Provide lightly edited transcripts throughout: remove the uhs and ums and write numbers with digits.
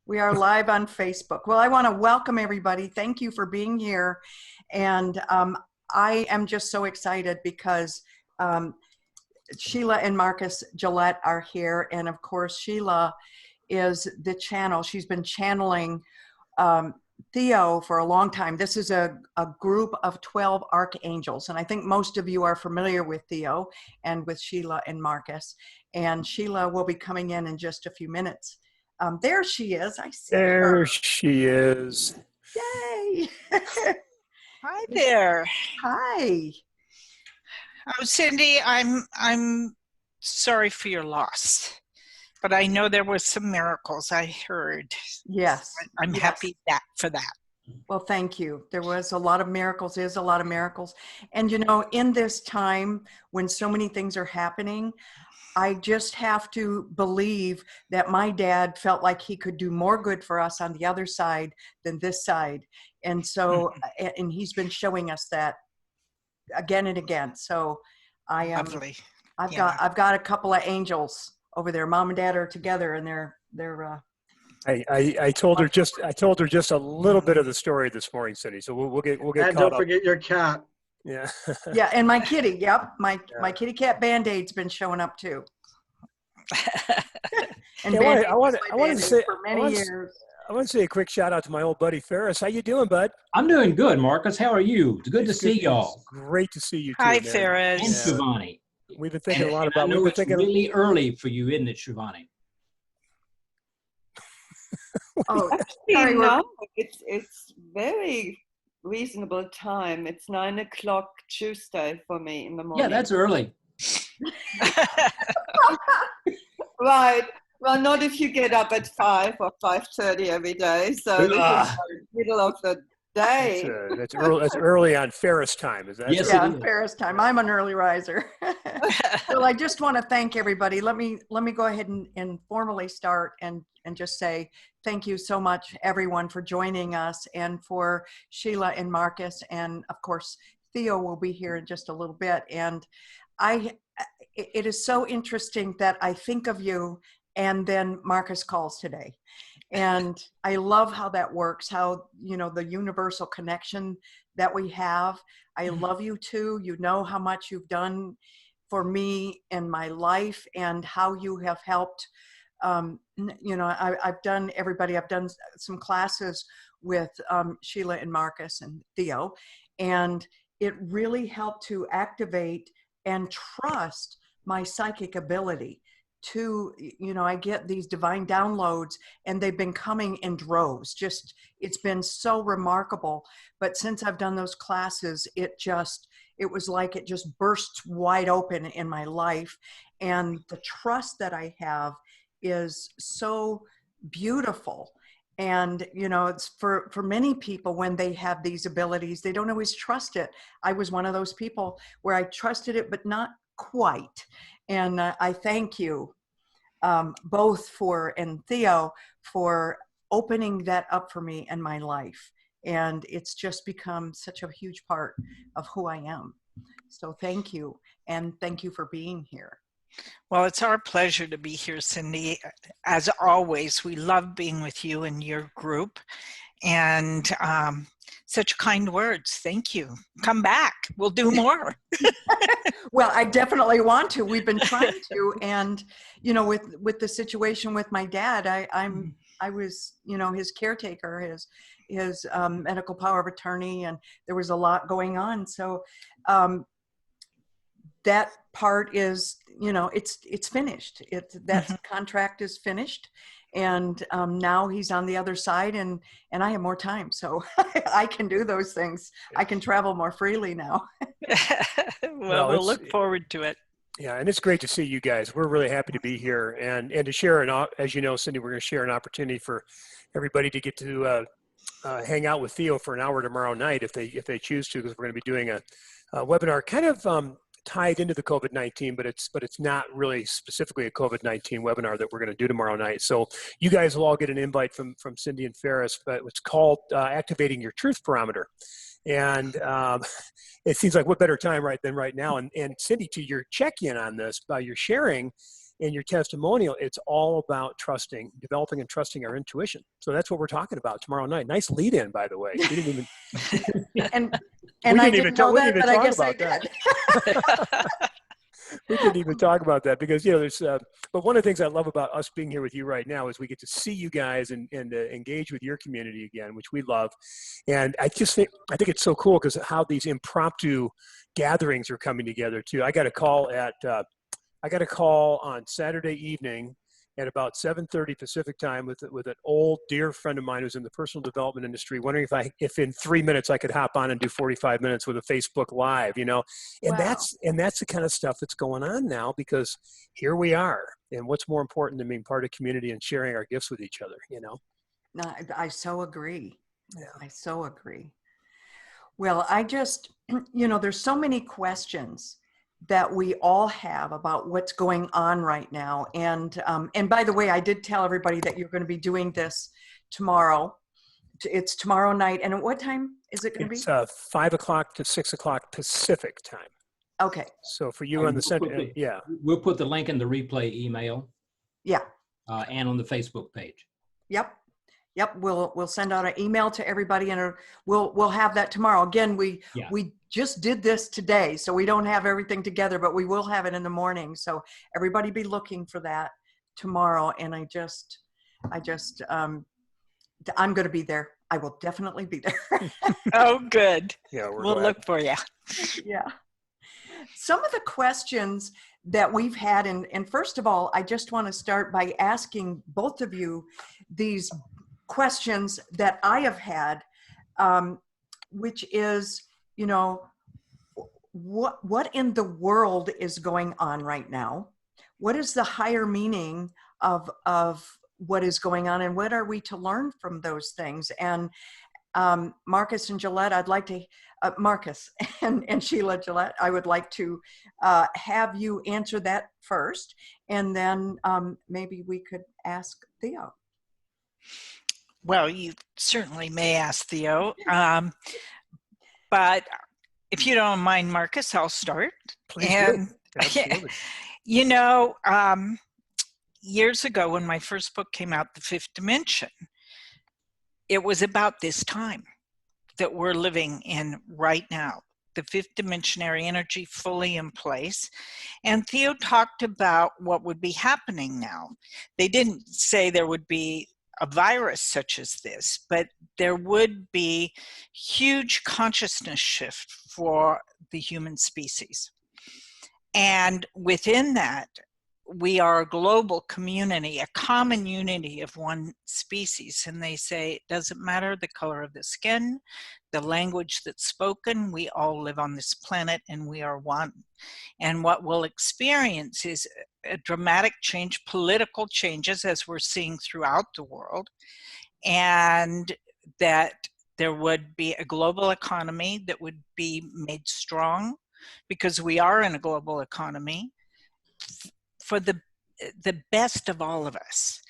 We are live on Facebook. Well, I want to welcome everybody. Thank you for being here. And I am just so excited because Sheila and Marcus Gillette are here. And of course, Sheila is the channel. She's been channeling Theo for a long time. This is a group of 12 archangels. And I think most of you are familiar with Theo and with Sheila and Marcus. And Sheila will be coming in just a few minutes. There she is. I see her. There she is. Yay. Hi there. Hi. Oh, Cindy, I'm sorry for your loss, but I know there was some miracles I heard. Yes. I'm happy for that. Well, thank you. There was a lot of miracles, is a lot of miracles. And you know, in this time when so many things are happening, I just have to believe that my dad felt like he could do more good for us on the other side than this side. And so, and he's been showing us that again and again. So I am, Lovely. I've got a couple of angels over there. Mom and dad are together and they're I told her just a little bit of the story this morning, Cindy. So we'll get And caught don't up. forget your cat. Yeah. yeah, and my kitty. Yep, my kitty cat Band-Aid's been showing up too. And Yeah, I want to say for many years. I want to say a quick shout out to my old buddy Ferris. How you doing, bud? I'm doing good, Marcus. How are you? It's good to see y'all. It's great to see you too. Hi, man. Ferris. And Shivani. We've been thinking a lot about. I know it's really early for you, isn't it, Shivani? Oh, Actually, sorry, no, it's very reasonable time. It's 9 o'clock Tuesday for me in the morning. Yeah, that's early. Right. Well, not if you get up at 5 or 5:30 every day. So this is the middle of the day. That's early. That's early on Ferris time. Is that? Yes, yeah, it on is. Ferris time. I'm an early riser. Well, I just want to thank everybody. Let me go ahead and formally start and just say thank you so much, everyone, for joining us, and for Sheila and Marcus, and of course Theo will be here in just a little bit. And it is so interesting that I think of you, and then Marcus calls today. And I love how that works, how, you know, the universal connection that we have. I love you too. You know how much you've done for me in my life and how you have helped. You know, I've done some classes with Sheila and Marcus and Theo, and it really helped to activate and trust my psychic ability to, you know, I get these divine downloads and they've been coming in droves. Just, it's been so remarkable. But since I've done those classes, it was like it just burst wide open in my life. And the trust that I have is so beautiful. And, you know, it's for many people, when they have these abilities, they don't always trust it. I was one of those people where I trusted it, but not quite. And I thank you both and Theo for opening that up for me in my life. And it's just become such a huge part of who I am. So thank you. And thank you for being here. Well, it's our pleasure to be here, Cindy. As always, we love being with you and your group. And such kind words. Thank you. Come back. We'll do more. Well, I definitely want to. We've been trying to. And, you know, with the situation with my dad, I was, you know, his caretaker, his medical power of attorney, and there was a lot going on. So that part is, you know, it's finished. That contract is finished. And now he's on the other side, and I have more time. So I can do those things. I can travel more freely now. Well, we'll look forward to it. Yeah, and it's great to see you guys. We're really happy to be here and to share as you know, Cindy, we're going to share an opportunity for everybody to get to hang out with Theo for an hour tomorrow night if they choose to, because we're going to be doing a webinar kind of tied into the COVID-19, but it's not really specifically a COVID-19 webinar that we're going to do tomorrow night. So you guys will all get an invite from Cindy and Ferris, but it's called Activating Your Truth Barometer. And it seems like what better time than right now. And Cindy, to your check-in on this, by your sharing, in your testimonial, it's all about developing and trusting our intuition. So that's what we're talking about tomorrow night. Nice lead in, by the way. We didn't even, and we I didn't even didn't know that, even but I talk guess I about that. did. We didn't even talk about that because, there's, but one of the things I love about us being here with you right now is we get to see you guys and engage with your community again, which we love. And I think it's so cool because how these impromptu gatherings are coming together too. I got a call on Saturday evening at about 7:30 Pacific time with an old dear friend of mine who's in the personal development industry, wondering if in 3 minutes I could hop on and do 45 minutes with a Facebook Live, and Wow. that's the kind of stuff that's going on now, because here we are, and what's more important than being part of community and sharing our gifts with each other, No, I so agree. Yeah. I so agree. Well, I just, there's so many questions that we all have about what's going on right now. And by the way, I did tell everybody that you're going to be doing this tomorrow. It's tomorrow night. And at what time is it going to be? It's 5 o'clock to 6 o'clock Pacific time. Okay. So for you on the center, yeah. We'll put the link in the replay email. Yeah. And on the Facebook page. Yep. We'll send out an email to everybody, and we'll have that tomorrow. Again, we just did this today, so we don't have everything together, but we will have it in the morning. So everybody be looking for that tomorrow. And I'm going to be there. I will definitely be there. Oh, good. Yeah, we'll look for you. Yeah. Some of the questions that we've had, and first of all, I just want to start by asking both of you these questions that I have had, which is, what in the world is going on right now? What is the higher meaning of what is going on, and what are we to learn from those things? And Marcus and Gillette, I'd like to, Marcus and Sheila Gillette, I would like to have you answer that first, and then maybe we could ask Theo. Well, you certainly may ask Theo, but if you don't mind, Marcus, I'll start. Please and do. Absolutely. Years ago when my first book came out, The Fifth Dimension, it was about this time that we're living in right now. The fifth dimensionary energy fully in place. And Theo talked about what would be happening now. They didn't say there would be a virus such as this, but there would be huge consciousness shift for the human species. And within that, we are a global community, a common unity of one species. And they say it doesn't matter the color of the skin, the language that's spoken, we all live on this planet and we are one. And what we'll experience is a dramatic change, political changes, as we're seeing throughout the world, and that there would be a global economy that would be made strong, because we are in a global economy, for the best of all of us.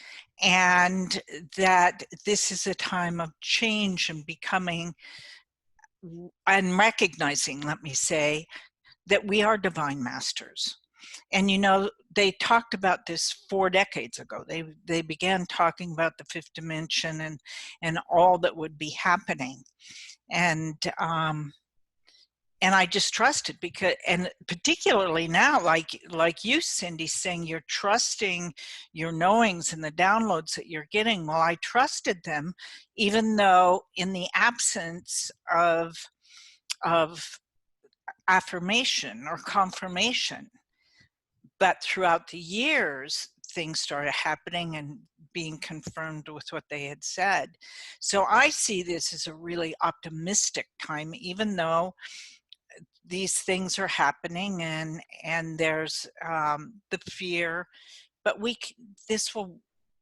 And that this is a time of change and becoming and recognizing, let me say, that we are divine masters. And they talked about this 4 decades ago. They began talking about the fifth dimension and all that would be happening. And I just trusted, because, and particularly now, like you, Cindy, saying you're trusting your knowings and the downloads that you're getting. Well, I trusted them, even though in the absence of affirmation or confirmation. But throughout the years, things started happening and being confirmed with what they had said. So I see this as a really optimistic time, even though these things are happening and there's the fear, but this will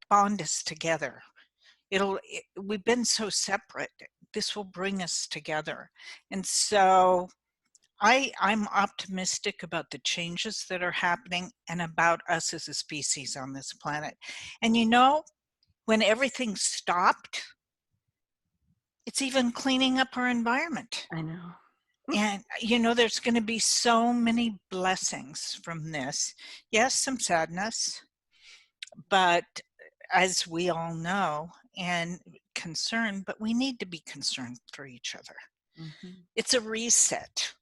bond us together. We've been so separate. This will bring us together. And so I'm optimistic about the changes that are happening and about us as a species on this planet. And when everything stopped, it's even cleaning up our environment. I know. And, you know, there's going to be so many blessings from this. Yes, some sadness, but as we all know, and concerned, but we need to be concerned for each other. Mhm. It's a reset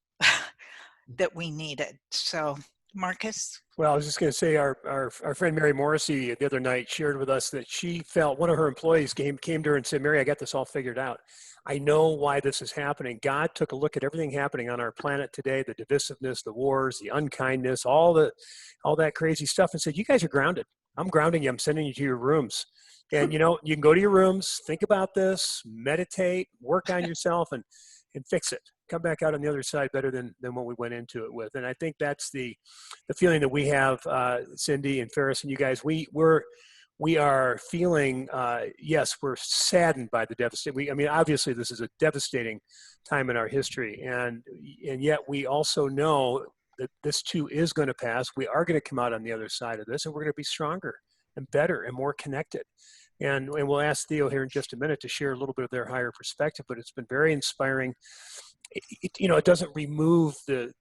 that we needed. So, Marcus? Well, I was just going to say our friend Mary Morrissey the other night shared with us that she felt one of her employees came to her and said, Mary, I got this all figured out. I know why this is happening. God took a look at everything happening on our planet today, the divisiveness, the wars, the unkindness, all that crazy stuff, and said, you guys are grounded. I'm grounding you. I'm sending you to your rooms. And, you know, you can go to your rooms, think about this, meditate, work on yourself, and fix it. Come back out on the other side better than what we went into it with. And I think that's the feeling that we have, Cindy and Ferris and you guys. We are feeling, yes, we're saddened by the devastation. I mean, obviously, this is a devastating time in our history, and yet we also know that this too is going to pass. We are going to come out on the other side of this, and we're going to be stronger and better and more connected. And we'll ask Theo here in just a minute to share a little bit of their higher perspective, but it's been very inspiring. It doesn't remove the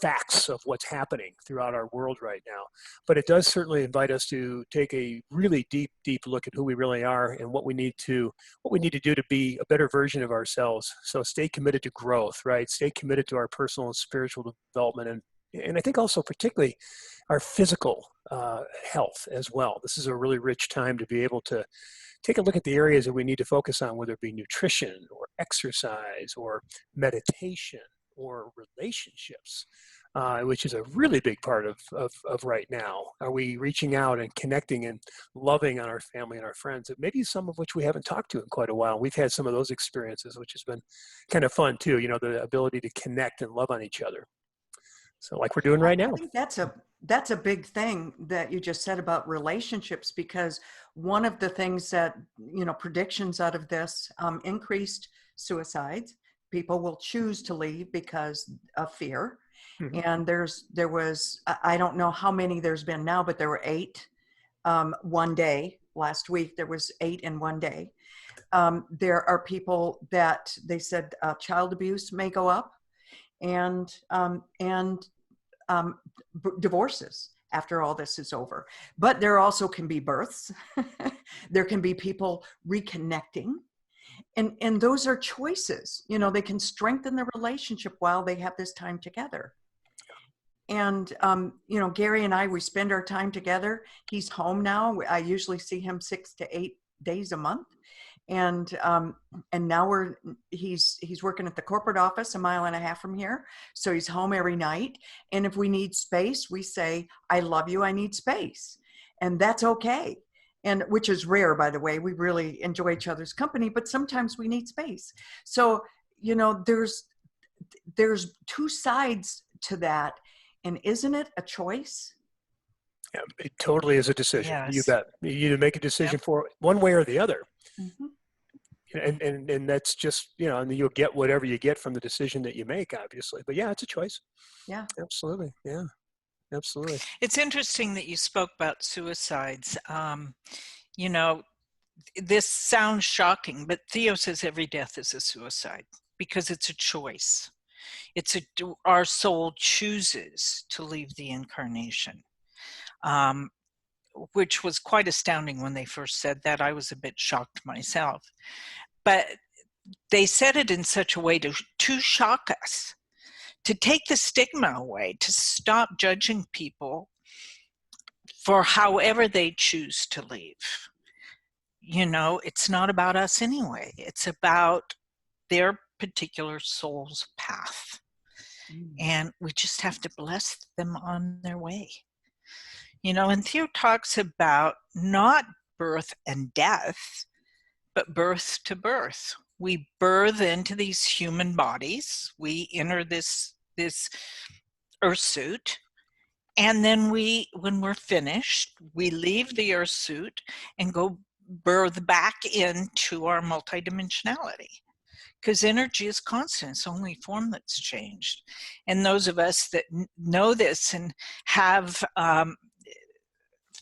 facts of what's happening throughout our world right now, but it does certainly invite us to take a really deep look at who we really are and what we need to do to be a better version of ourselves. So stay committed to growth, right? Stay committed to our personal and spiritual development, and I think also particularly our physical health as well. This is a really rich time to be able to take a look at the areas that we need to focus on, whether it be nutrition or exercise or meditation or relationships, which is a really big part of right now. Are we reaching out and connecting and loving on our family and our friends, maybe some of which we haven't talked to in quite a while? We've had some of those experiences, which has been kind of fun too, the ability to connect and love on each other. So like we're doing right now. I think that's a big thing that you just said about relationships, because one of the things that, predictions out of this, increased suicides. People will choose to leave because of fear. Mm-hmm. And there was, I don't know how many there's been now, but there were 8 one day. Last week, there was 8 in one day. There are people that they said child abuse may go up. And divorces after all this is over. But there also can be births. There can be people reconnecting. And those are choices. They can strengthen the relationship while they have this time together. And, Gary and I, we spend our time together. He's home now. I usually see him 6 to 8 days a month. And now he's working at the corporate office 1.5 miles from here. So he's home every night. And if we need space, we say, I love you, I need space. And that's okay. And which is rare, by the way. We really enjoy each other's company, but sometimes we need space. So, there's 2 sides to that. And isn't it a choice? Yeah, it totally is a decision. Yes. You bet. You either make a decision for one way or the other. Mm-hmm. And that's just, and you'll get whatever you get from the decision that you make, obviously. But yeah, it's a choice. Yeah. Absolutely. Yeah. Absolutely. It's interesting that you spoke about suicides. This sounds shocking, but Theo says every death is a suicide because it's a choice. Our soul chooses to leave the incarnation. Which was quite astounding when they first said that. I was a bit shocked myself. But they said it in such a way to shock us, to take the stigma away, to stop judging people for however they choose to leave. It's not about us anyway. It's about their particular soul's path. And we just have to bless them on their way. And Theo talks about not birth and death, but birth to birth. We birth into these human bodies. We enter this earth suit. And then when we're finished, we leave the earth suit and go birth back into our multidimensionality. Because energy is constant. It's only form that's changed. And those of us that know this and have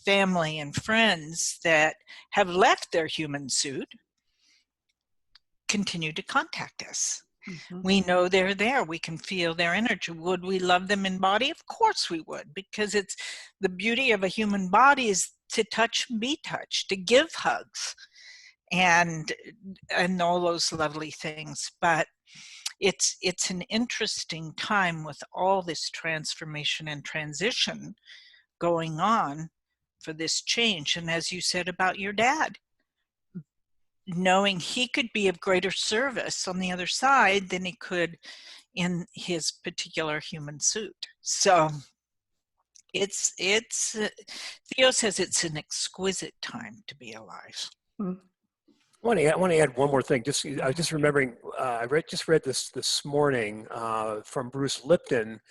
family and friends that have left their human suit continue to contact us. Mhm. We know they're there. We can feel their energy. Would we love them in body? Of course we would, because it's the beauty of a human body is to touch and be touched, to give hugs and all those lovely things. But it's an interesting time with all this transformation and transition going on for this change. And as you said about your dad, knowing he could be of greater service on the other side than he could in his particular human suit. So it's Theo says it's an exquisite time to be alive. Mm. I want to add one more thing. I was just remembering. I read this morning from Bruce Lipton,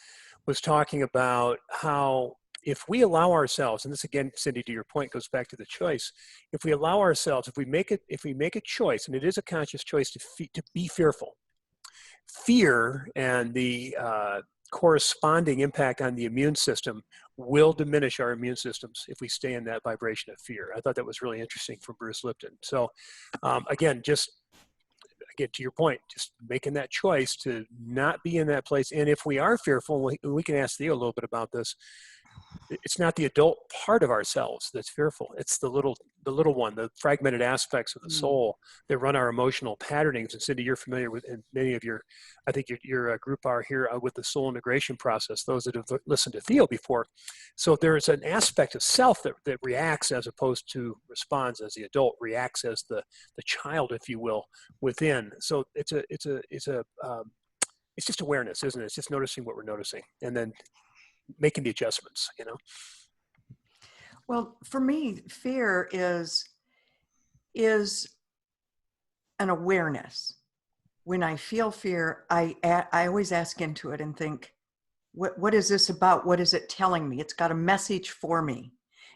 was talking about how if we allow ourselves, and this again, Cindy, to your point, goes back to the choice. If we allow ourselves, if we make a choice, and it is a conscious choice to be fearful, fear and the corresponding impact on the immune system will diminish our immune systems if we stay in that vibration of fear. I thought that was really interesting from Bruce Lipton. So again, to your point, just making that choice to not be in that place. And if we are fearful, we can ask Theo a little bit about this. It's not the adult part of ourselves that's fearful. It's the little one, the fragmented aspects of the soul that run our emotional patternings. And Cindy, you're familiar with, and many of I think your group are here with the soul integration process, those that have listened to Theo before. So there's an aspect of self that reacts as opposed to responds as the adult, reacts as the child, if you will, within. So it's just awareness, isn't it? It's just noticing what we're noticing and then making the adjustments, Well, for me, fear is an awareness. When I feel fear, I always ask into it and think, what is this about? What is it telling me? It's got a message for me.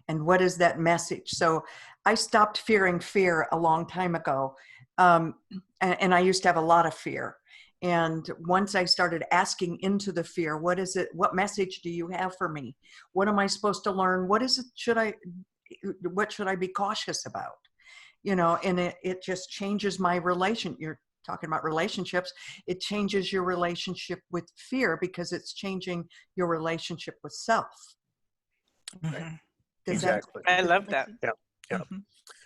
And what is that message? So I stopped fearing fear a long time ago. And I used to have a lot of fear. And once I started asking into the fear, what is it? What message do you have for me? What am I supposed to learn? What is it? What should I be cautious about? And it just changes my relation. You're talking about relationships. It changes your relationship with fear because it's changing your relationship with self. Mm-hmm. Exactly. I love that. Yeah. Mm-hmm.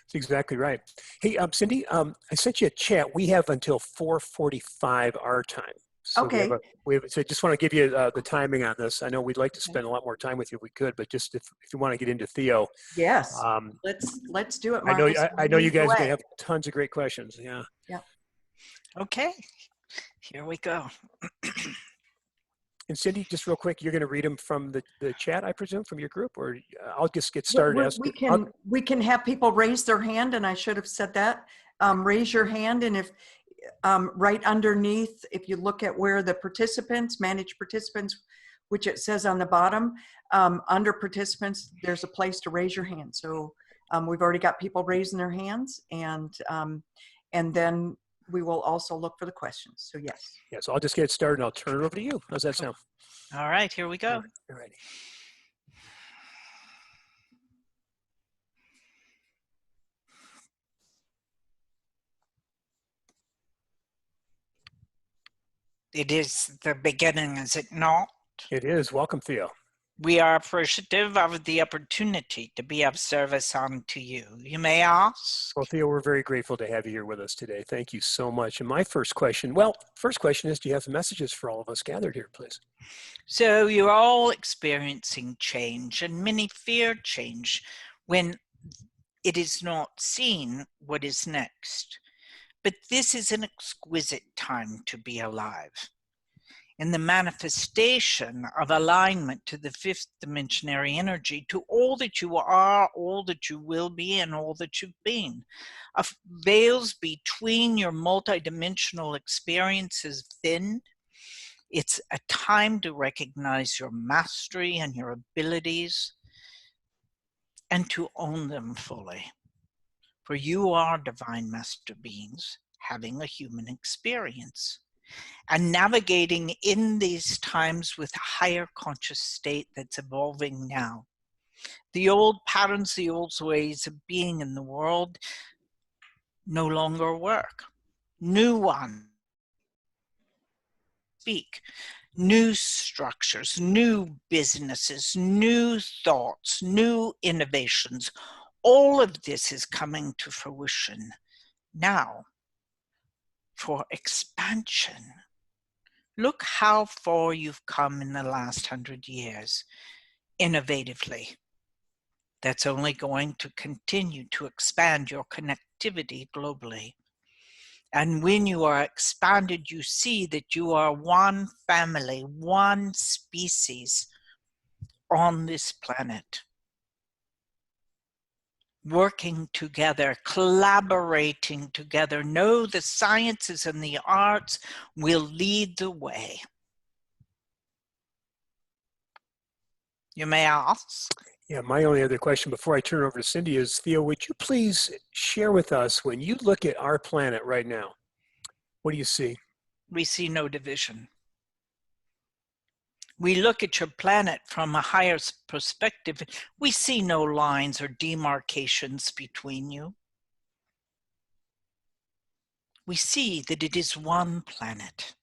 That's exactly right. Hey, Cindy, I sent you a chat. We have until 4:45 our time. So Okay. So I just want to give you the timing on this. I know we'd like to spend a lot more time with you if we could, but just if you want to get into Theo. Yes. Let's do it, I Marcus. know you guys are going to have tons of great questions. Yeah. Yeah. Okay. Here we go. And Cindy, just real quick, you're going to read them from the chat, I presume, from your group, or I'll just get started. We can have people raise their hand, and I should have said that. Raise your hand, and if right underneath, if you look at where the participants, manage participants, which it says on the bottom, under participants, there's a place to raise your hand. So we've already got people raising their hands, and then we will also look for the questions. So yes. Yeah, so I'll just get started and I'll turn it over to you. How's that sound? All right, here we go. All righty. It is the beginning, is it not? It is. Welcome, Theo. We are appreciative of the opportunity to be of service unto you. You may ask? Well, Theo, we're very grateful to have you here with us today. Thank you so much. And my first question is, do you have some messages for all of us gathered here, please? So you're all experiencing change, and many fear change when it is not seen what is next. But this is an exquisite time to be alive. In the manifestation of alignment to the fifth dimensionary energy, to all that you are, all that you will be, and all that you've been. Veils between your multidimensional experiences thin. It's a time to recognize your mastery and your abilities and to own them fully. For you are divine master beings having a human experience. And navigating in these times with a higher conscious state that's evolving now. The old patterns, the old ways of being in the world no longer work. New one speak. New structures, new businesses, new thoughts, new innovations. All of this is coming to fruition now for expansion. Look how far you've come in the last 100 years, innovatively. That's only going to continue to expand your connectivity globally. And when you are expanded, you see that you are one family, one species on this planet, working together, collaborating together. Know the sciences and the arts will lead the way. You may ask. Yeah, my only other question before I turn it over to Cindy is, Theo, would you please share with us, when you look at our planet right now, what do you see? We see no division. We look at your planet from a higher perspective. We see no lines or demarcations between you. We see that it is one planet.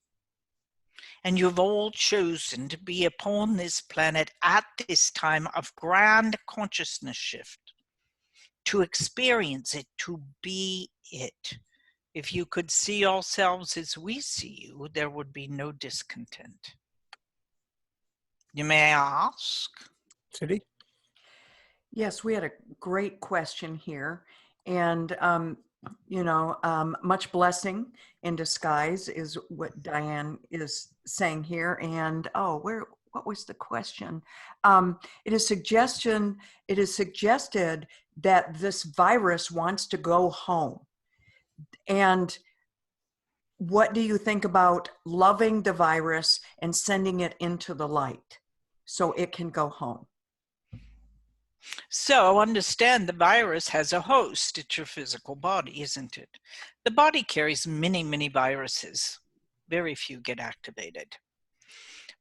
And you've all chosen to be upon this planet at this time of grand consciousness shift, to experience it, to be it. If you could see yourselves as we see you, there would be no discontent. You may ask. Cindy? Yes, we had a great question here. And, much blessing in disguise is what Diane is saying here. And, what was the question? It is suggested that this virus wants to go home. And what do you think about loving the virus and sending it into the light so it can go home? So understand the virus has a host. It's your physical body, isn't it? The body carries many, many viruses. Very few get activated.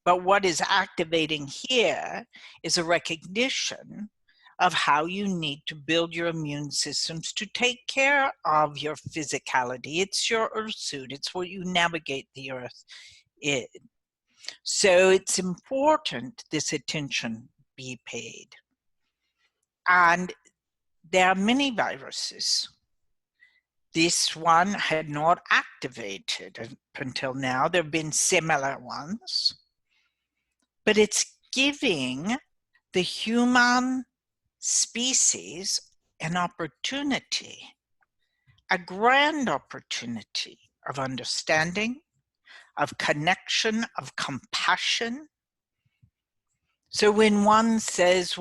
But what is activating here is a recognition of how you need to build your immune systems to take care of your physicality. It's your earth suit. It's what you navigate the earth in. So it's important this attention be paid. And there are many viruses. This one had not activated up until now. There have been similar ones. But it's giving the human species an opportunity, a grand opportunity of understanding, of connection, of compassion. So when one says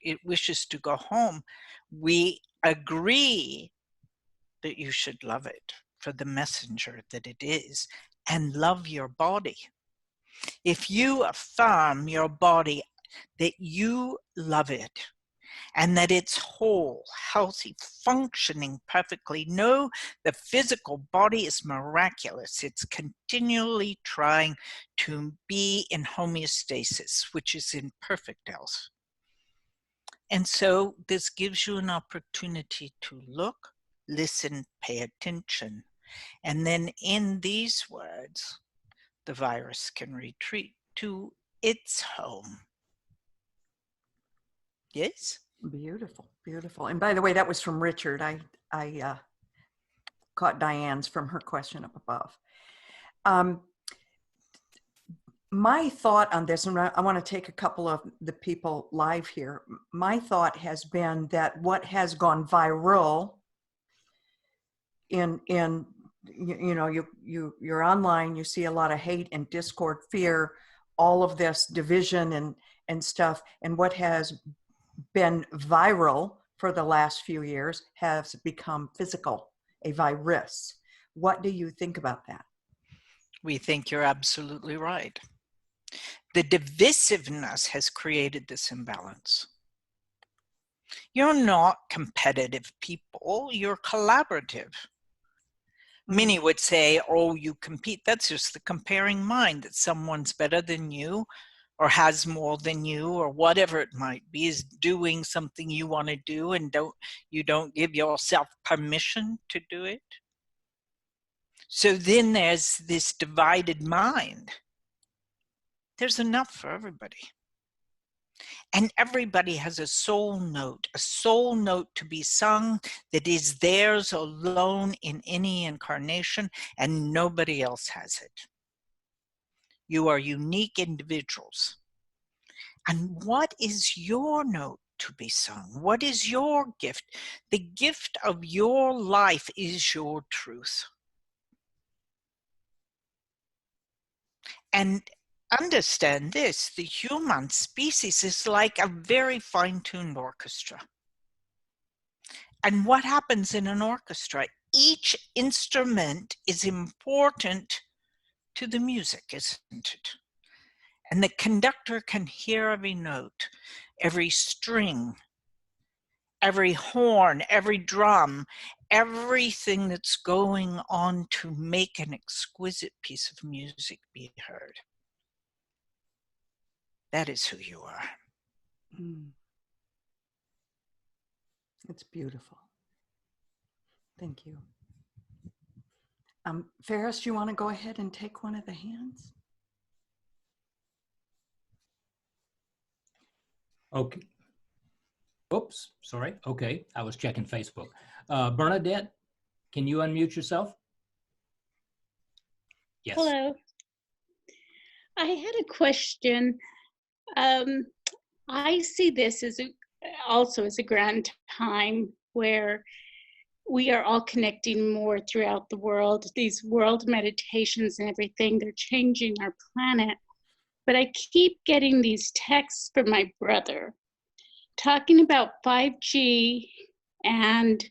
it wishes to go home, we agree that you should love it for the messenger that it is, and love your body. If you affirm your body that you love it and that it's whole, healthy, functioning perfectly, know the physical body is miraculous. It's continually trying to be in homeostasis, which is in perfect health. And so this gives you an opportunity to look, listen, pay attention. And then in these words, the virus can retreat to its home. Yes? Beautiful, beautiful. And by the way, that was from Richard. I caught Diane's from her question up above. My thought on this, and I want to take a couple of the people live here. My thought has been that what has gone viral you're online, you see a lot of hate and discord, fear, all of this division and stuff. And what has been viral for the last few years has become physical, a virus. What do you think about that? We think you're absolutely right. The divisiveness has created this imbalance. You're not competitive people, you're collaborative. Many would say, oh, you compete. That's just the comparing mind, that someone's better than you or has more than you or whatever it might be, is doing something you want to do and you don't give yourself permission to do it. So then there's this divided mind. There's enough for everybody. And everybody has a soul note to be sung that is theirs alone in any incarnation, and nobody else has it. You are unique individuals. And what is your note to be sung? What is your gift? The gift of your life is your truth. And understand this, the human species is like a very fine-tuned orchestra. And what happens in an orchestra? Each instrument is important to the music, isn't it? And the conductor can hear every note, every string, every horn, every drum, everything that's going on to make an exquisite piece of music be heard. That is who you are. It's beautiful. Thank you. Ferris, you want to go ahead and take one of the hands? Okay. Oops, sorry. Okay, I was checking Facebook. Bernadette, can you unmute yourself? Yes. Hello. I had a question. I see this as also as a grand time where we are all connecting more throughout the world. These world meditations and everything, they're changing our planet. But I keep getting these texts from my brother talking about 5G and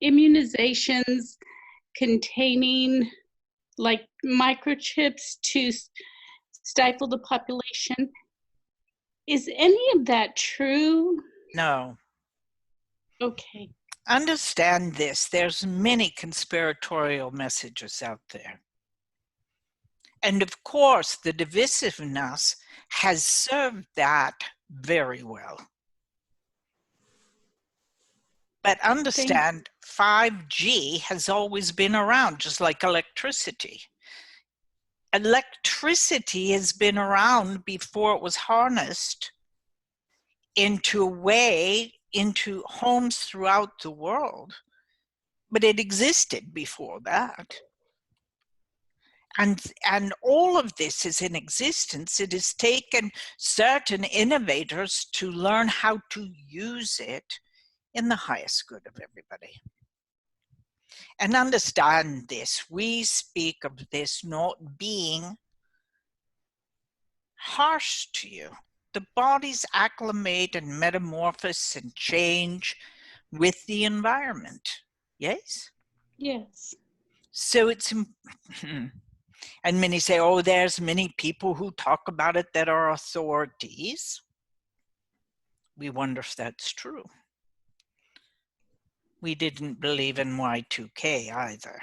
immunizations containing like microchips to stifle the population. Is any of that true? No. Okay. Understand this, there's many conspiratorial messages out there. And of course, the divisiveness has served that very well. But understand, 5G has always been around, just like electricity. Electricity has been around before it was harnessed into homes throughout the world, but it existed before that. And all of this is in existence. It has taken certain innovators to learn how to use it in the highest good of everybody. And understand this, we speak of this not being harsh to you. The bodies acclimate and metamorphose and change with the environment. Yes? Yes. So it's, and many say, oh, there's many people who talk about it that are authorities. We wonder if that's true. We didn't believe in Y2K either.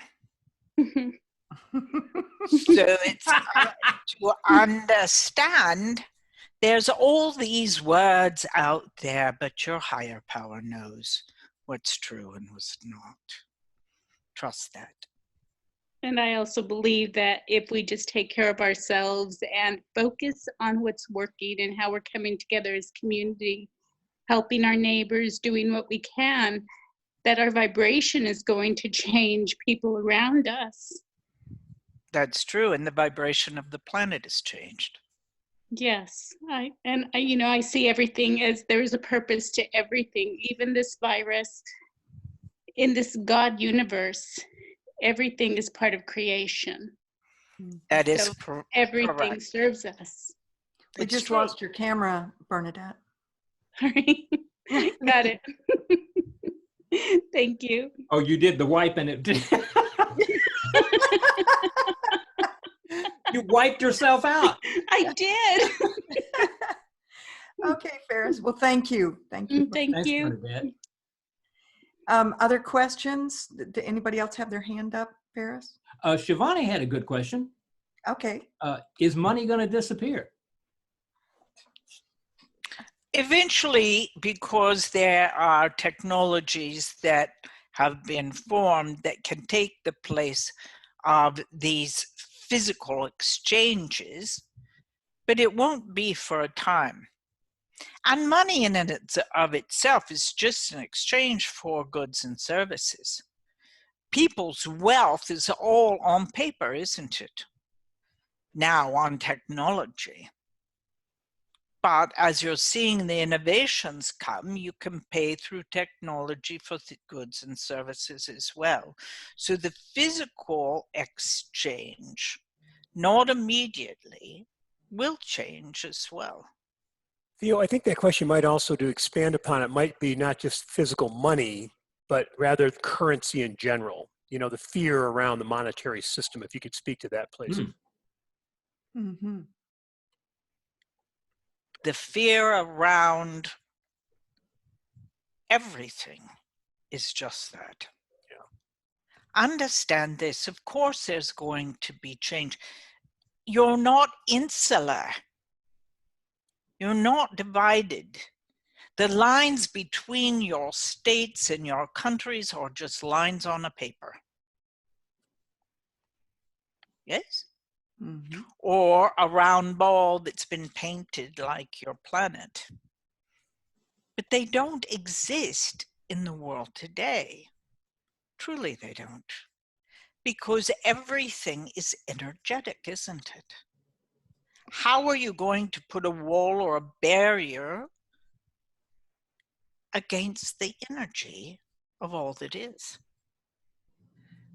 So it's to understand there's all these words out there, but your higher power knows what's true and what's not. Trust that. And I also believe that if we just take care of ourselves and focus on what's working and how we're coming together as community, helping our neighbors, doing what we can, that our vibration is going to change people around us. That's true, and the vibration of the planet has changed. Yes, I see everything as there's a purpose to everything, even this virus. In this God universe, everything is part of creation. That is so everything correct. serves us. We just lost your camera, Bernadette. Sorry. Got it. Thank you. Oh, you did the wiping it. You wiped yourself out. I did. Okay, Ferris. Well, thank you. Thank you. Thank Thanks, you. Bernadette. Other questions? Did anybody else have their hand up, Ferris? Shivani had a good question. Okay. Is money going to disappear? Eventually, because there are technologies that have been formed that can take the place of these physical exchanges, but it won't be for a time. And money in and of itself is just an exchange for goods and services. People's wealth is all on paper, isn't it? Now on technology. But as you're seeing the innovations come, you can pay through technology for the goods and services as well. So the physical exchange, not immediately, will change as well. Theo, I think that question might also, to expand upon it, might be not just physical money, but rather currency in general. You know, the fear around the monetary system, if you could speak to that, please. Mm-hmm. The fear around everything is just that. Yeah. Understand this. Of course, there's going to be change. You're not insular. You're not divided. The lines between your states and your countries are just lines on a paper. Yes? Mm-hmm. Or a round ball that's been painted like your planet. But they don't exist in the world today. Truly, they don't. Because everything is energetic, isn't it? How are you going to put a wall or a barrier against the energy of all that is?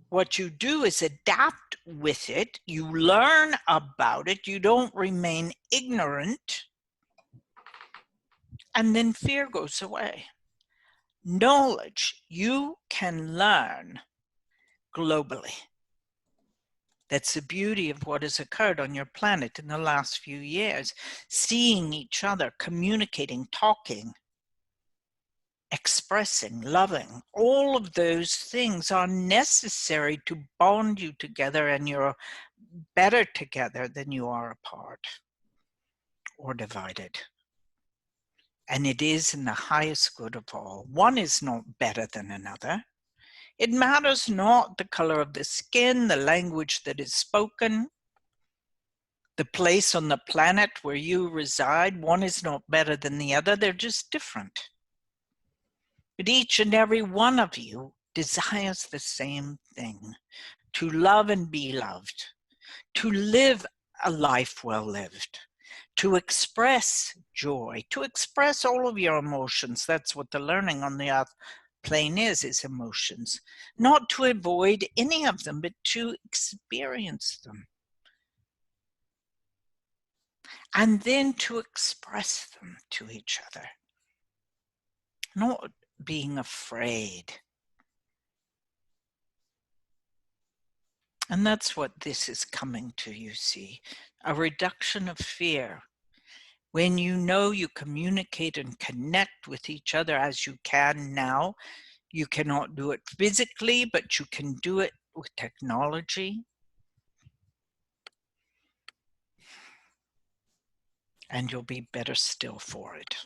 What you do is adapt with it. You learn about it. You don't remain ignorant. And then fear goes away. Knowledge you can learn globally. That's the beauty of what has occurred on your planet in the last few years. Seeing each other, communicating, talking, expressing, loving, all of those things are necessary to bond you together, and you're better together than you are apart or divided. And it is in the highest good of all. One is not better than another. It matters not the color of the skin, the language that is spoken, the place on the planet where you reside. One is not better than the other. They're just different. But each and every one of you desires the same thing: to love and be loved, to live a life well lived, to express joy, to express all of your emotions. That's what the learning on the earth plane is emotions. Not to avoid any of them, but to experience them. And then to express them to each other. Not being afraid. And that's what this is coming to, you see. A reduction of fear. When you know you communicate and connect with each other as you can now, you cannot do it physically, but you can do it with technology. And you'll be better still for it.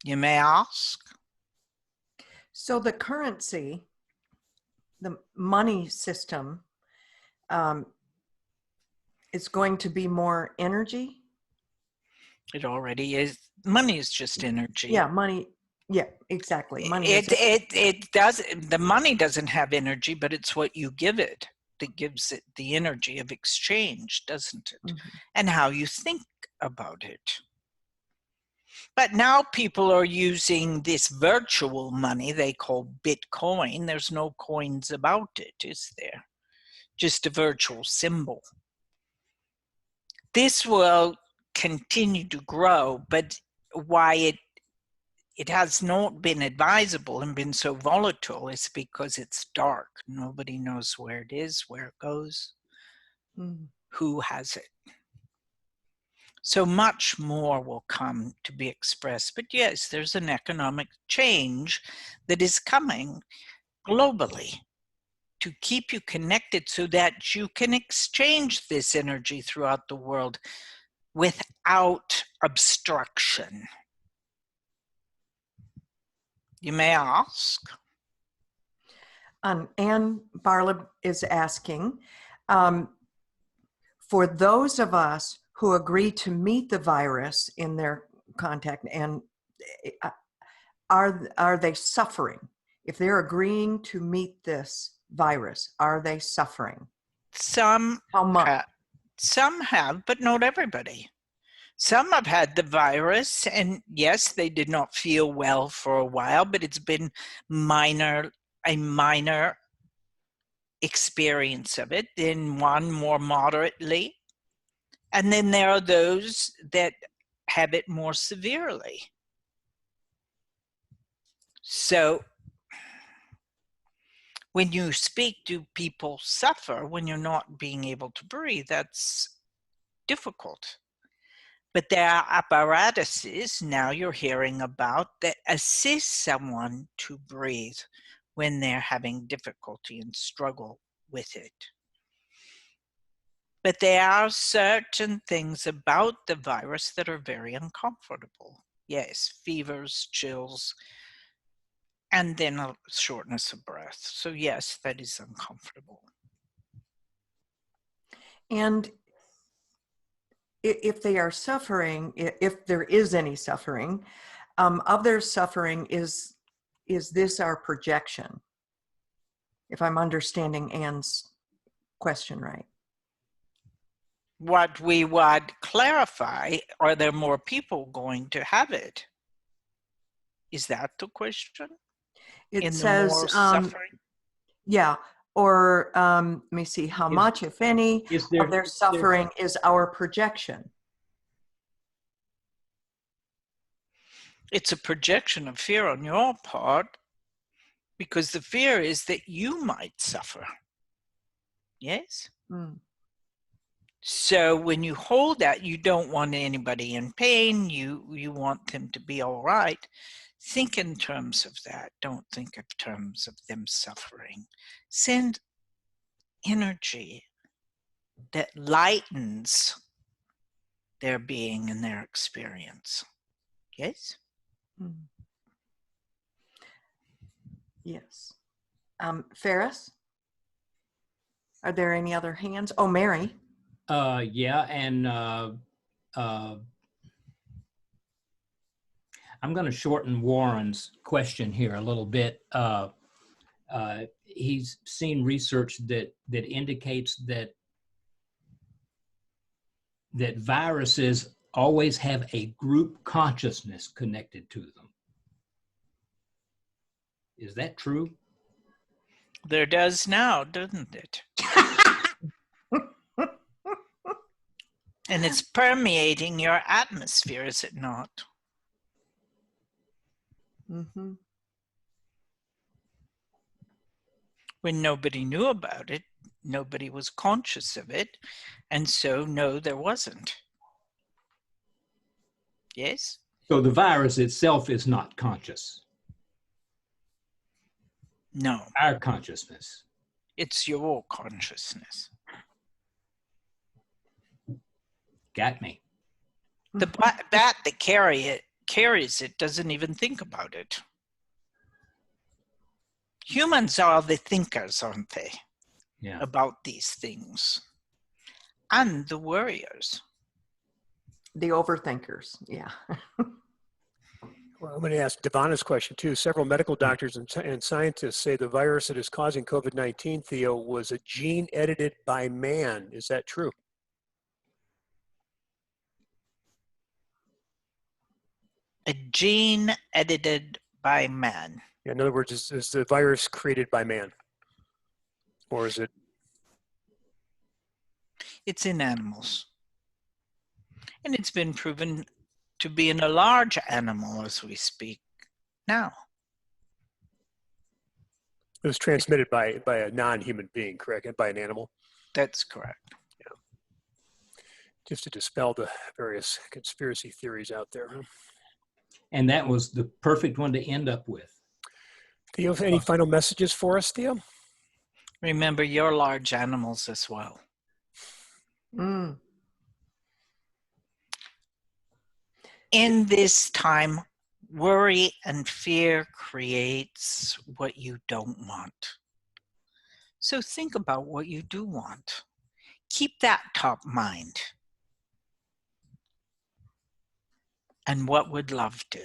You may ask? So the currency, the money system, is going to be more energy? It already is. Money is just energy. Yeah, money. Yeah, exactly. Money. It does. The money doesn't have energy, but it's what you give it that gives it the energy of exchange, doesn't it? Mm-hmm. And how you think about it. But now people are using this virtual money they call Bitcoin. There's no coins about it, is there? Just a virtual symbol. This will continue to grow, but why it has not been advisable and been so volatile is because it's dark. Nobody knows where it is, where it goes, who has it. So much more will come to be expressed. But yes, there's an economic change that is coming globally to keep you connected so that you can exchange this energy throughout the world without obstruction. You may ask? Ann Barleb is asking, for those of us who agree to meet the virus in their contact, and are they suffering? If they're agreeing to meet this virus, are they suffering? Some How much? some have, but not everybody. Some have had the virus, and yes, they did not feel well for a while, but it's been a minor experience of it, then one more moderately. And then there are those that have it more severely. So when you speak, do people suffer when you're not being able to breathe? That's difficult. But there are apparatuses now you're hearing about that assist someone to breathe when they're having difficulty and struggle with it. But there are certain things about the virus that are very uncomfortable. Yes, fevers, chills, and then a shortness of breath. So yes, that is uncomfortable. And if they are suffering, if there is any suffering, of their suffering, is this our projection? If I'm understanding Ann's question right. What we would clarify, are there more people going to have it? Is that the question? It says, more suffering? yeah, or let me see, how much, if any, of their suffering is our projection? It's a projection of fear on your part, because the fear is that you might suffer. Yes? Mm. So when you hold that, you don't want anybody in pain, you want them to be all right. Think in terms of that. Don't think in terms of them suffering. Send energy that lightens their being and their experience. Yes? Mm. Yes. Ferris? Are there any other hands? Oh, Mary. Yeah, and I'm going to shorten Warren's question here a little bit. He's seen research that indicates that viruses always have a group consciousness connected to them. Is that true? There does now, doesn't it? And it's permeating your atmosphere, is it not? Mm-hmm. When nobody knew about it, nobody was conscious of it, and so no, there wasn't. Yes? So the virus itself is not conscious. No. Our consciousness. It's your consciousness. Got me. The bat that carries it doesn't even think about it. Humans are the thinkers, aren't they? Yeah. About these things. And the worriers. The overthinkers, yeah. Well, I'm going to ask Devana's question too. Several medical doctors and scientists say the virus that is causing COVID-19, Theo, was a gene edited by man. Is that true? A gene edited by man. In other words, is the virus created by man? Or is it? It's in animals. And it's been proven to be in a large animal as we speak now. It was transmitted by a non-human being, correct? And by an animal? That's correct. Yeah. Just to dispel the various conspiracy theories out there. And that was the perfect one to end up with. Theo, any final messages for us, Theo? Remember, you're large animals as well. Mm. In this time, worry and fear creates what you don't want. So think about what you do want. Keep that top mind. And what would love do?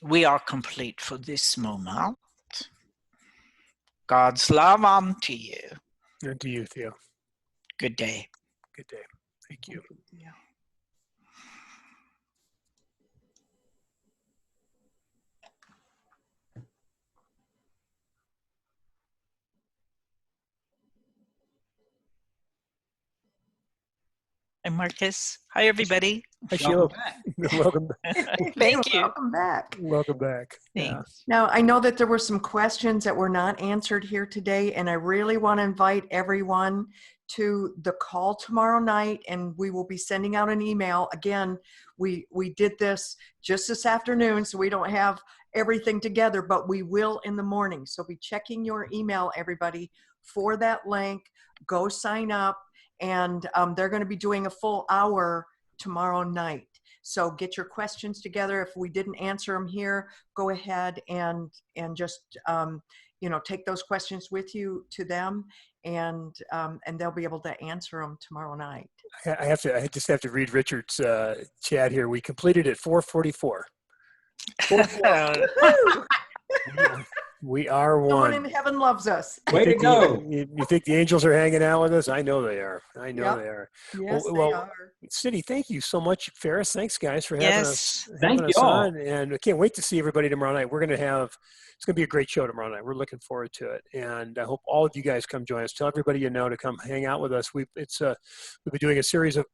We are complete for this moment. God's love unto you. And to you, Theo. Good day. Good day. Thank you. Yeah. And Marcus. Hi, everybody. Hi, Sheila. Welcome. Thank you. Welcome back. Welcome back. Yeah. Thanks. Now, I know that there were some questions that were not answered here today, and I really want to invite everyone to the call tomorrow night, and we will be sending out an email. Again, we did this just this afternoon, so we don't have everything together, but we will in the morning. So be checking your email, everybody, for that link. Go sign up, and they're going to be doing a full hour tomorrow night. So get your questions together. If we didn't answer them here, go ahead and just take those questions with you to them, and they'll be able to answer them tomorrow night. I just have to read Richard's chat here. We completed at 4:44. We are one. Someone in heaven loves us. Way to go. You think the angels are hanging out with us? I know they are. I know they are. Yes, well, they are. Cindy, thank you so much. Ferris, thanks guys for having us. Thank you all. On. And I can't wait to see everybody tomorrow night. It's going to be a great show tomorrow night. We're looking forward to it. And I hope all of you guys come join us. Tell everybody you know to come hang out with us. We've been doing a series of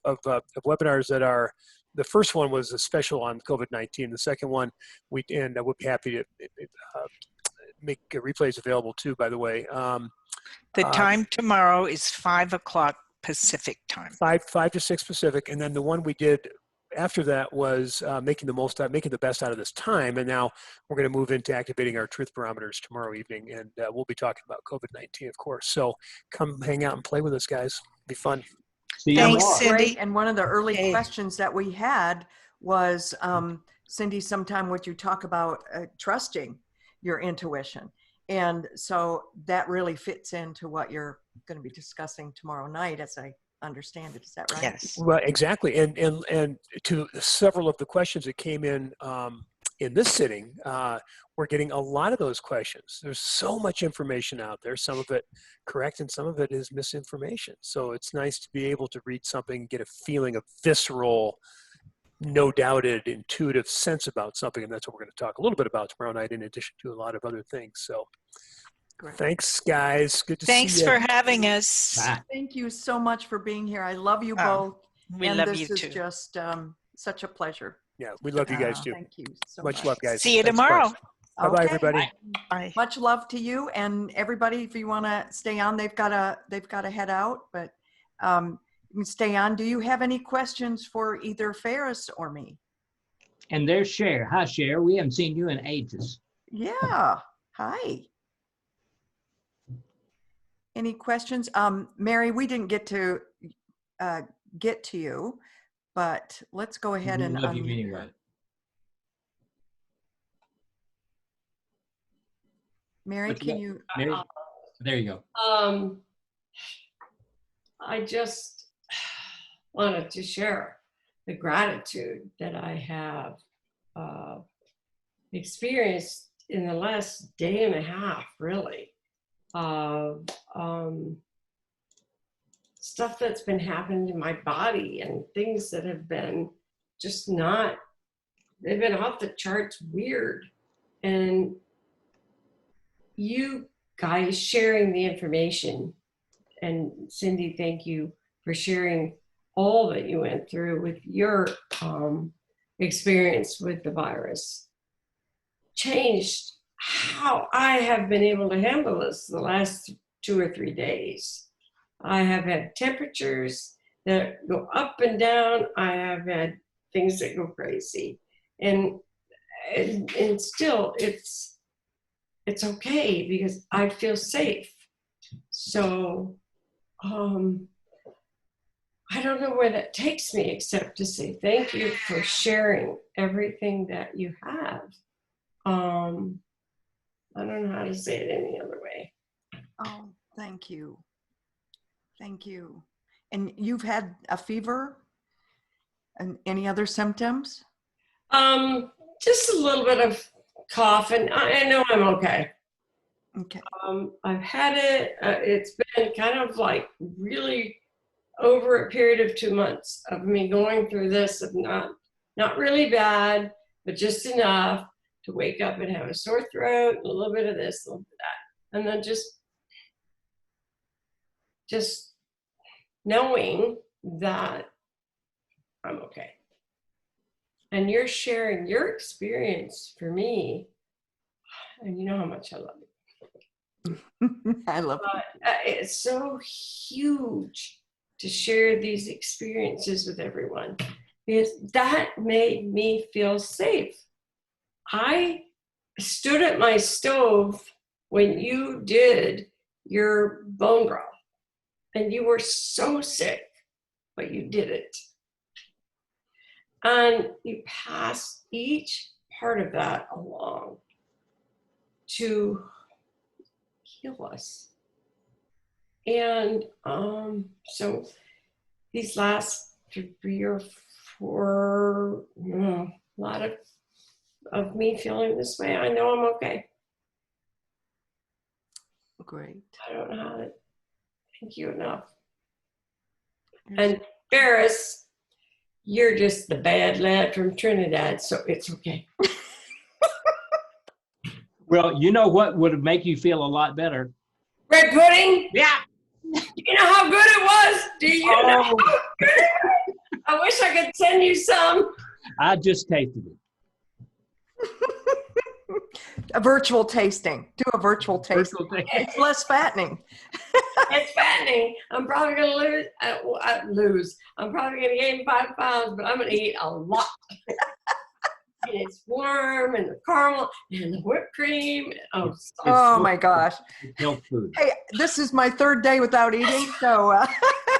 webinars that are, the first one was a special on COVID-19. The second one, we'll be happy to make replays available too, by the way. The time tomorrow is 5 o'clock Pacific time. 5 to 6 Pacific. And then the one we did after that was making the best out of this time. And now we're going to move into activating our truth barometers tomorrow evening. And we'll be talking about COVID-19, of course. So come hang out and play with us, guys. It'll be fun. See you Thanks, tomorrow. Cindy. Great. And one of the early questions that we had was, Cindy, sometime would you talk about trusting your intuition? And so that really fits into what you're going to be discussing tomorrow night, as I understand it. Is that right? Yes. Well, exactly. And to several of the questions that came in this sitting, we're getting a lot of those questions. There's so much information out there, some of it correct and some of it is misinformation. So it's nice to be able to read something, get a feeling of visceral, no doubted, intuitive sense about something. And that's what we're going to talk a little bit about tomorrow night, in addition to a lot of other things. So Great. Thanks, guys. Good to Thanks see you. for having us. Bye. Thank you so much for being here. I love you both. We and love this you is too. just such a pleasure. Yeah, we love you guys too. Thank you so Much love, guys. See you Thanks, tomorrow. folks. Bye-bye, everybody. Bye. Much love to you, and everybody. If you want to stay on, they've got to head out, but you can stay on. Do you have any questions for either Ferris or me? And there's Cher. Hi, Cher. We haven't seen you in ages. Yeah. Hi. Any questions? Mary, we didn't get to you, but let's go ahead and Love you unmute anyway. her. Mary, What you can got? you? Mary? There you go. I just wanted to share the gratitude that I have experienced in the last day and a half, really, of stuff that's been happening in my body and things that have been just not, they've been off the charts weird. And you guys sharing the information, and Cindy, thank you for sharing all that you went through with your experience with the virus, changed how I have been able to handle this the last 2 or 3 days. I have had temperatures that go up and down. I have had things that go crazy, and still it's okay because I feel safe. So I don't know where that takes me, except to say thank you for sharing everything that you have. I don't know how to say it any other way. Oh, thank you. Thank you. And you've had a fever and any other symptoms? Just a little bit of cough, and I know I'm okay. Okay. I've had it. It's been kind of like really over a period of 2 months of me going through this, of not really bad, but just enough to wake up and have a sore throat, a little bit of this, a little bit of that, and then just knowing that I'm okay. And you're sharing your experience for me, and you know how much I love you. I love it. It's so huge to share these experiences with everyone, because that made me feel safe. I stood at my stove when you did your bone broth, and you were so sick, but you did it. And you pass each part of that along to heal us. And so these last 3 or 4, a lot of me feeling this way, I know I'm okay. Great. I don't know how to thank you enough. And Ferris, you're just the bad lad from Trinidad, so it's okay. Well, you know what would make you feel a lot better? Red pudding? Yeah. You know how good it was? Do you know how good it was? I wish I could send you some. I just tasted it. A virtual tasting. Do a virtual tasting. Virtual tasting. It's less fattening. It's fattening. I'm probably going to lose. I'm probably going to gain 5 pounds, but I'm going to eat a lot. And it's warm, and the caramel, and the whipped cream. Oh my gosh. It's health food. Hey, this is my 3rd day without eating, so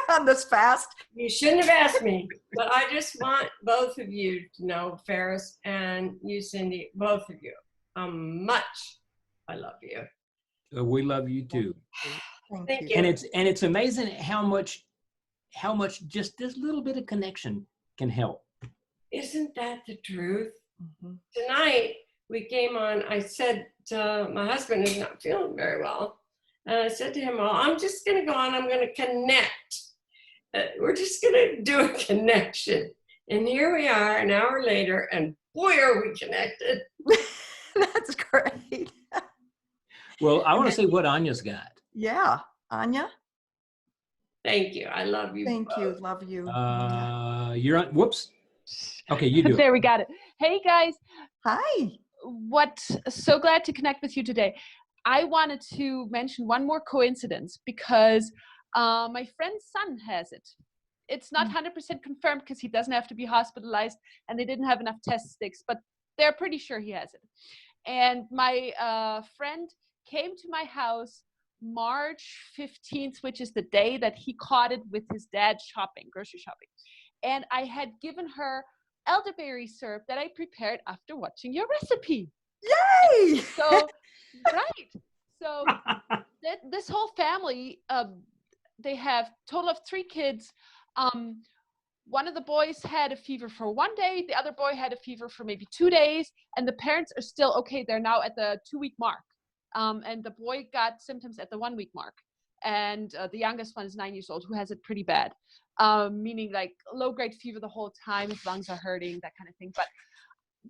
on this fast. You shouldn't have asked me, but I just want both of you to know, Ferris and you, Cindy, both of you, how much I love you. We love you too. Thank you. And it's amazing how much just this little bit of connection can help. Isn't that the truth? Mm-hmm. Tonight we came on, I said to my husband is not feeling very well. And I said to him, well, I'm just going to go on, I'm going to connect. We're just going to do a connection. And here we are an hour later, and boy, are we connected. That's great. Well, I want to see what Anya's got. Yeah. Anya? Thank you. I love you. Thank both. you. Love you. You're on, whoops. Okay, you do it. There, we got it. Hey guys, Hi. so glad to connect with you today. I wanted to mention one more coincidence because my friend's son has it. It's not 100% confirmed because he doesn't have to be hospitalized and they didn't have enough test sticks, but they're pretty sure he has it. And my friend came to my house March 15th, which is the day that he caught it with his dad grocery shopping. And I had given her elderberry syrup that I prepared after watching your recipe. Yay! So, right. So this whole family, they have total of 3 kids. One of the boys had a fever for 1 day. The other boy had a fever for maybe 2 days. And the parents are still okay. They're now at the 2-week mark. And the boy got symptoms at the 1-week mark. And the youngest one is 9 years old, who has it pretty bad. Meaning like low-grade fever the whole time, his lungs are hurting, that kind of thing. But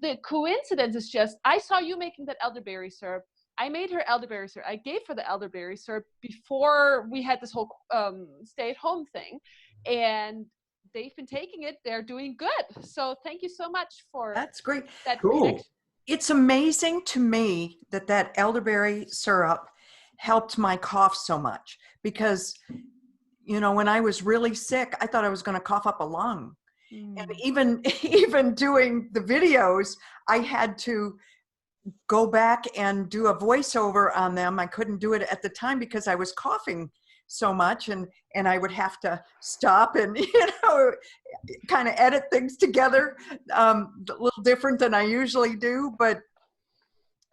the coincidence is just, I saw you making that elderberry syrup. I made her elderberry syrup. I gave her the elderberry syrup before we had this whole stay-at-home thing. And they've been taking it. They're doing good. So thank you so much for That's great. that Cool. connection. It's amazing to me that elderberry syrup helped my cough so much because, you know, when I was really sick, I thought I was going to cough up a lung. And even doing the videos, I had to go back and do a voiceover on them. I couldn't do it at the time because I was coughing so much, and I would have to stop and, you know, kind of edit things together a little different than I usually do. But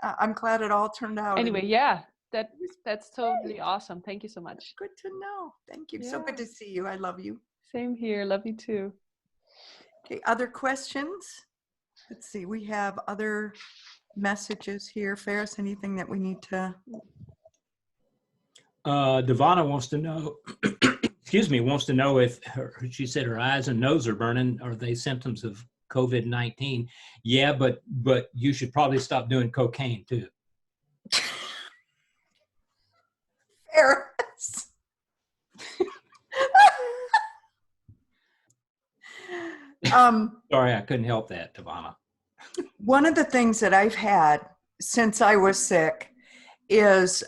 I'm glad it all turned out. Anyway, yeah, that's totally awesome. Thank you so much. Good to know. Thank you. So Yeah. good to see you. I love you. Same here. Love you too. Okay, other questions? Let's see, we have other messages here. Ferris, anything that we need to? Devonna wants to know, excuse me, wants to know if she said her eyes and nose are burning. Are they symptoms of COVID-19? Yeah, but you should probably stop doing cocaine too. Ferris. Sorry, I couldn't help that, Devonna. One of the things that I've had since I was sick is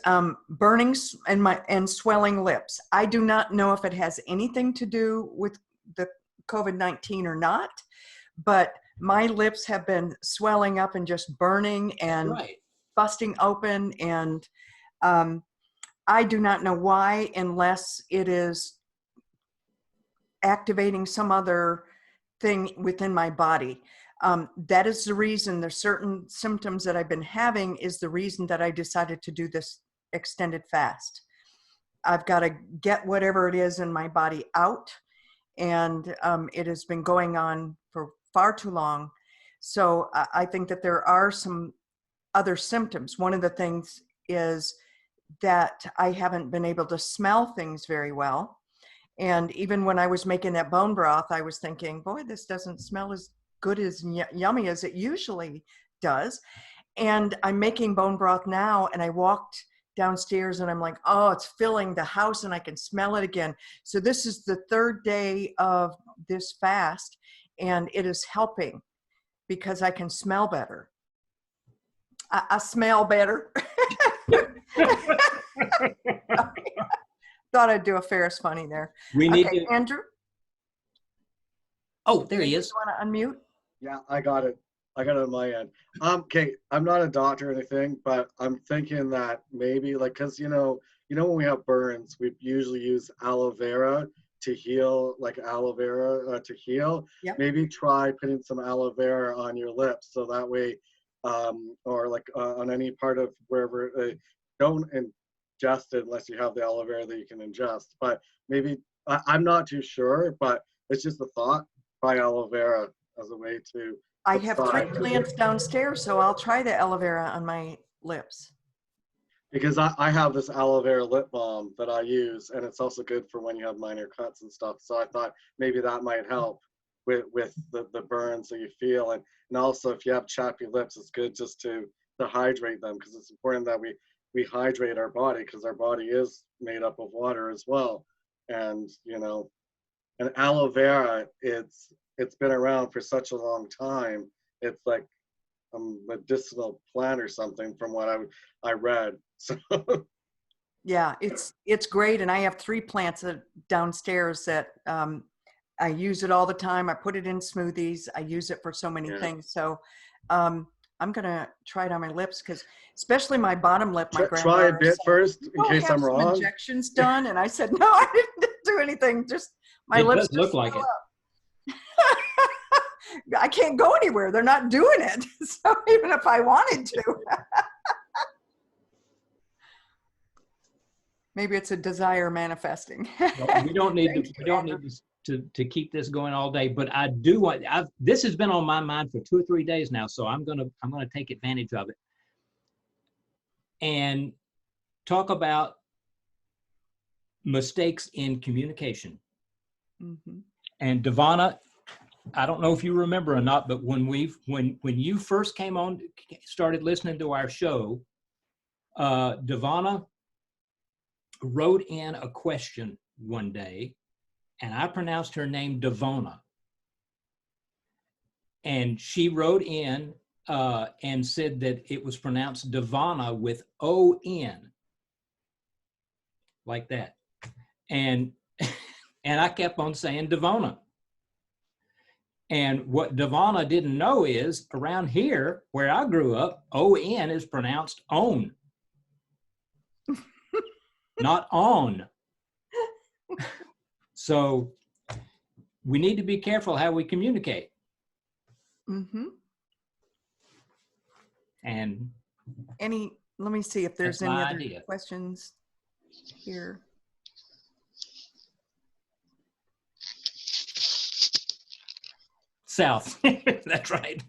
burning and swelling lips. I do not know if it has anything to do with the COVID-19 or not, but my lips have been swelling up and just burning and busting open, and I do not know why, unless it is activating some other thing within my body. That is the reason. There's certain symptoms that I've been having is the reason that I decided to do this extended fast. I've got to get whatever it is in my body out, and it has been going on for far too long. So I think that there are some other symptoms. One of the things is that I haven't been able to smell things very well. And even when I was making that bone broth, I was thinking, boy, this doesn't smell as good as yummy as it usually does. And I'm making bone broth now, and I walked downstairs and I'm like, oh, it's filling the house and I can smell it again. So this is the third day of this fast, and it is helping because I can smell better. I smell better. Thought I'd do a Ferris funny there. We need to. Andrew? Oh, there he is. You want to unmute? Yeah, I got it. I got it on my end. Okay, I'm not a doctor or anything, but I'm thinking that maybe, like, because when we have burns, we usually use aloe vera to heal, like aloe vera to heal. Yep. Maybe try putting some aloe vera on your lips, so that way, or like on any part of wherever. Don't ingest it unless you have the aloe vera that you can ingest. But maybe I'm not too sure, but it's just a thought. Try aloe vera as a way to. I have 3 plants downstairs, so I'll try the aloe vera on my lips. Because I have this aloe vera lip balm that I use, and it's also good for when you have minor cuts and stuff. So I thought maybe that might help with the burns that you feel. And also, if you have chappy lips, it's good just to hydrate them, because it's important that we hydrate our body, because our body is made up of water as well. And, and aloe vera, it's been around for such a long time. It's like a medicinal plant or something from what I read. So yeah, it's great. And I have 3 plants downstairs that I use it all the time. I put it in smoothies. I use it for so many things. So I'm going to try it on my lips, because especially my bottom lip, my grandmother try a bit said, first in case I'm wrong. Injections done. And I said, no, I didn't do anything. Just my lips does look like it. I can't go anywhere. They're not doing it. So even if I wanted to. Maybe it's a desire manifesting. Well, we don't need to keep this going all day, but I do want. This has been on my mind for 2 or 3 days now, so I'm gonna take advantage of it and talk about mistakes in communication. Mm-hmm. And Devonna, I don't know if you remember or not, but when you first started listening to our show, Devonna wrote in a question one day, and I pronounced her name Devonna. And she wrote in and said that it was pronounced Devonna with O-N, like that. And I kept on saying Devonna. And what Devonna didn't know is, around here, where I grew up, O-N is pronounced own. Not on. So we need to be careful how we communicate. Mm-hmm. And let me see if there's That's any my other idea. questions here. South. That's right.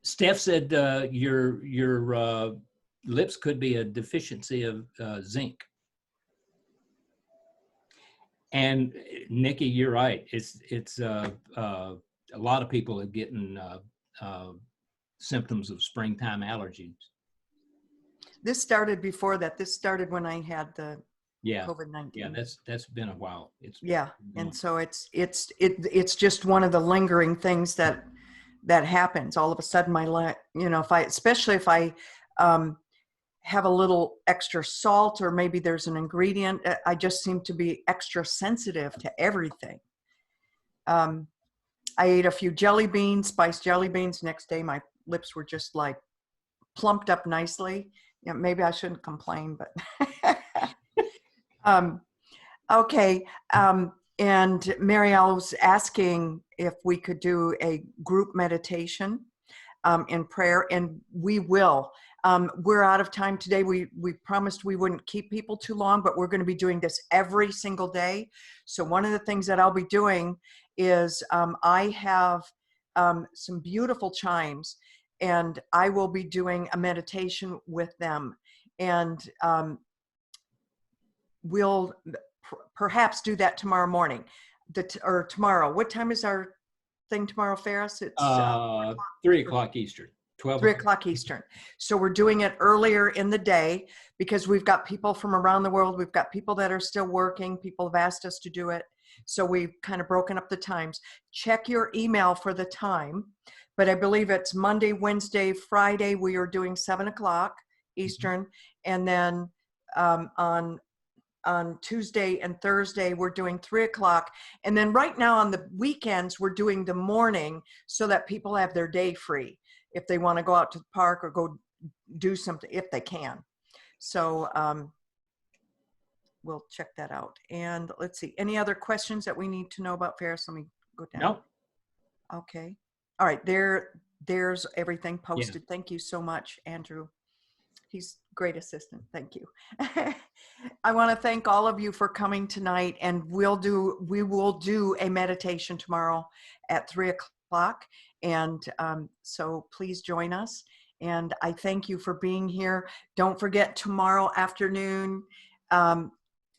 Steph said your lips could be a deficiency of zinc. And Nikki, you're right. It's a lot of people are getting symptoms of springtime allergies. This started before that. This started when I had the Yeah, COVID-19. yeah, that's been a while. Yeah, and so it's just one of the lingering things that happens. All of a sudden, especially if I have a little extra salt, or maybe there's an ingredient, I just seem to be extra sensitive to everything. I ate a few jelly beans, spiced jelly beans. Next day, my lips were just like plumped up nicely. Yeah, maybe I shouldn't complain, but okay. And Marielle was asking if we could do a group meditation in prayer, and we will. We're out of time today. We promised we wouldn't keep people too long, but we're going to be doing this every single day. So one of the things that I'll be doing is I have some beautiful chimes, and I will be doing a meditation with them. And we'll perhaps do that tomorrow morning, or tomorrow. What time is our thing tomorrow, Ferris? It's 3 o'clock Eastern. 3 o'clock Eastern. So we're doing it earlier in the day because we've got people from around the world. We've got people that are still working. People have asked us to do it. So we've kind of broken up the times. Check your email for the time, but I believe it's Monday, Wednesday, Friday. We are doing 7 o'clock Eastern. And then on Tuesday and Thursday, we're doing 3 o'clock. And then right now on the weekends, we're doing the morning so that people have their day free if they want to go out to the park or go do something, if they can. So we'll check that out. And let's see, any other questions that we need to know about Ferris? Let me go down. No. Okay. All right. There's everything posted. Yeah. Thank you so much, Andrew. He's great assistant. Thank you. I want to thank all of you for coming tonight, and we will do a meditation tomorrow at 3 o'clock. And so please join us. And I thank you for being here. Don't forget tomorrow afternoon.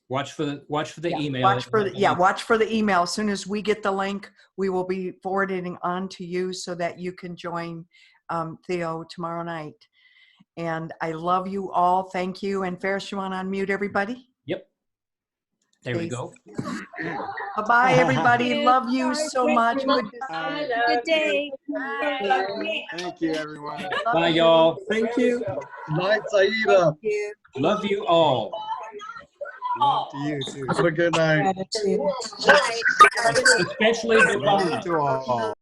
Watch for the email. Watch for the email. As soon as we get the link, we will be forwarding on to you so that you can join Theo tomorrow night. And I love you all. Thank you. And Ferris, you want to unmute everybody? Yep. There we go. Bye-bye, everybody. Love you so much. Good day. Thank you, everyone. Bye, y'all. Thank you. Night, Saida. Love you all. Love to you too. Have a good night. Especially the Love to all.